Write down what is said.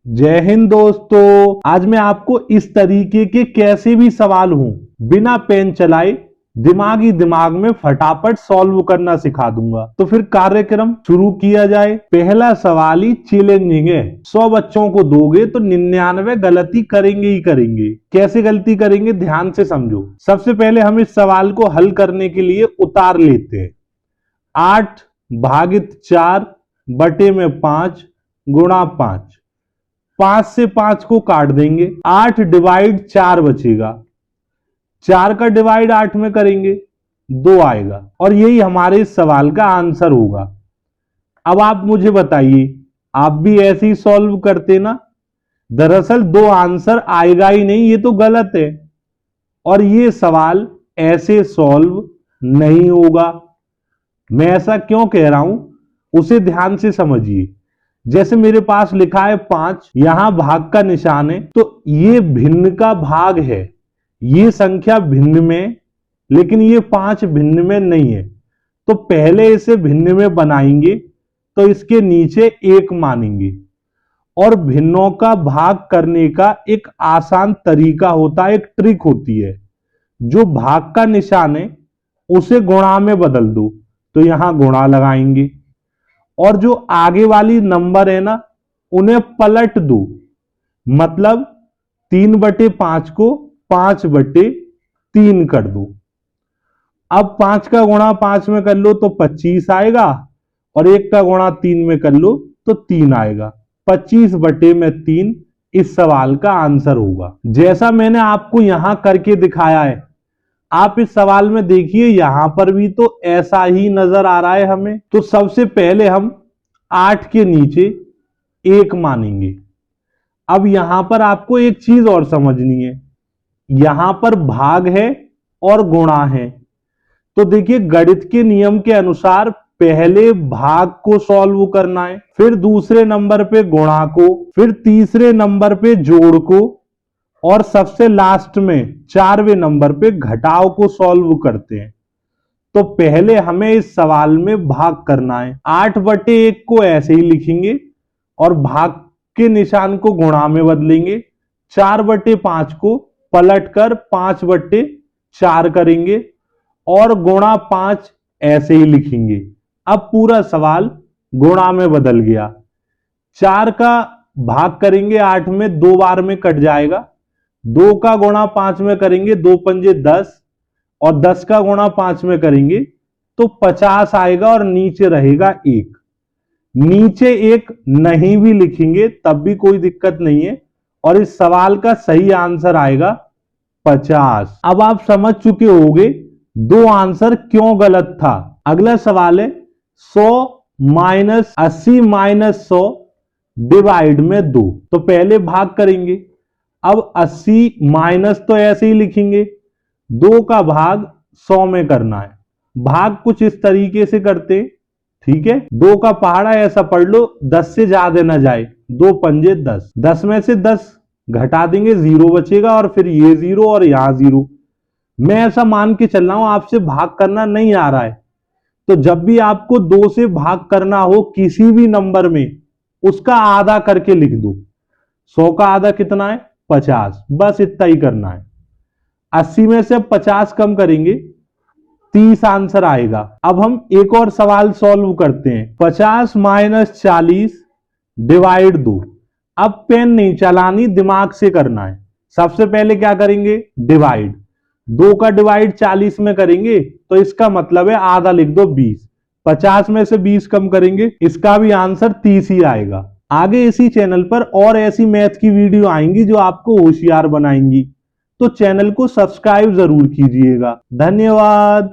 जय हिंद दोस्तों। आज मैं आपको इस तरीके के कैसे भी सवाल हो बिना पेन चलाए दिमाग में फटाफट सॉल्व करना सिखा दूंगा। तो फिर कार्यक्रम शुरू किया जाए। पहला सवाल ही चैलेंजिंग है। 100 बच्चों को दोगे तो 99 गलती करेंगे ही करेंगे। कैसे गलती करेंगे ध्यान से समझो। सबसे पहले हम इस सवाल को हल करने के लिए उतार लेते हैं। 8 भागित 4 बटे में 5 गुणा 5। 5 से 5 को काट देंगे। 8 डिवाइड 4 बचेगा। 4 का डिवाइड 8 में करेंगे 2 आएगा और यही हमारे इस सवाल का आंसर होगा। अब आप मुझे बताइए, आप भी ऐसे ही सॉल्व करते ना? दरअसल 2 आंसर आएगा ही नहीं, ये तो गलत है और ये सवाल ऐसे सॉल्व नहीं होगा। मैं ऐसा क्यों कह रहा हूं उसे ध्यान से समझिए। जैसे मेरे पास लिखा है 5, यहां भाग का निशान है, तो ये भिन्न का भाग है। ये संख्या भिन्न में, लेकिन ये 5 भिन्न में नहीं है। तो पहले इसे भिन्न में बनाएंगे तो इसके नीचे 1 मानेंगे। और भिन्नों का भाग करने का एक आसान तरीका होता है, एक ट्रिक होती है। जो भाग का निशान है उसे गुणा में बदल दो, तो यहां गुणा लगाएंगे और जो आगे वाली नंबर है ना उन्हें पलट दो। मतलब 3/5 को 5/3 कर दो। अब 5 का गुणा 5 में कर लो तो 25 आएगा और 1 का गुणा 3 में कर लो तो 3 आएगा। 25/3 इस सवाल का आंसर होगा। जैसा मैंने आपको यहां करके दिखाया है, आप इस सवाल में देखिए, यहां पर भी तो ऐसा ही नजर आ रहा है हमें। तो सबसे पहले हम 8 के नीचे 1 मानेंगे। अब यहां पर आपको एक चीज और समझनी है, यहां पर भाग है और गुणा है। तो देखिए, गणित के नियम के अनुसार पहले भाग को सॉल्व करना है, फिर दूसरे नंबर पे गुणा को, फिर तीसरे नंबर पे जोड़ को और सबसे लास्ट में 4वें नंबर पे घटाव को सॉल्व करते हैं। तो पहले हमें इस सवाल में भाग करना है। 8/1 को ऐसे ही लिखेंगे और भाग के निशान को गुणा में बदलेंगे। 4/5 को पलटकर 5/4 करेंगे और गुणा 5 ऐसे ही लिखेंगे। अब पूरा सवाल गुणा में बदल गया। 4 का भाग करेंगे 8 में, 2 बार में कट जाएगा। 2 का गुणा 5 में करेंगे 2 पंजे 10 और 10 का गुणा 5 में करेंगे तो 50 आएगा और नीचे रहेगा 1। नीचे 1 नहीं भी लिखेंगे तब भी कोई दिक्कत नहीं है और इस सवाल का सही आंसर आएगा 50। अब आप समझ चुके होंगे 2 आंसर क्यों गलत था। अगला सवाल है 100 माइनस 80 माइनस 100 डिवाइड में 2। तो पहले भाग करेंगे। अब 80 माइनस तो ऐसे ही लिखेंगे, 2 का भाग 100 में करना है। भाग कुछ इस तरीके से करते, ठीक है। 2 का पहाड़ा ऐसा पढ़ लो, 10 से ज्यादा ना जाए। 2 पंजे 10, 10 में से 10 घटा देंगे, 0 बचेगा और फिर ये 0 और यहां 0। मैं ऐसा मान के चल रहा हूं आपसे भाग करना नहीं आ रहा है, तो जब भी आपको 2 से भाग करना हो किसी भी नंबर में, उसका आधा करके लिख दो। 100 का आधा कितना है? 50। बस इतना ही करना है। 80 में से 50 कम करेंगे 30 आंसर आएगा। अब हम एक और सवाल सॉल्व करते हैं। 50 माइनस 40 डिवाइड 2। अब पेन नहीं चलानी, दिमाग से करना है। सबसे पहले क्या करेंगे? डिवाइड। 2 का डिवाइड 40 में करेंगे तो इसका मतलब है आधा लिख दो 20। 50 में से 20 कम करेंगे, इसका भी आंसर 30 ही आएगा। आगे इसी चैनल पर और ऐसी मैथ की वीडियो आएंगी जो आपको होशियार बनाएंगी, तो चैनल को सब्सक्राइब जरूर कीजिएगा। धन्यवाद।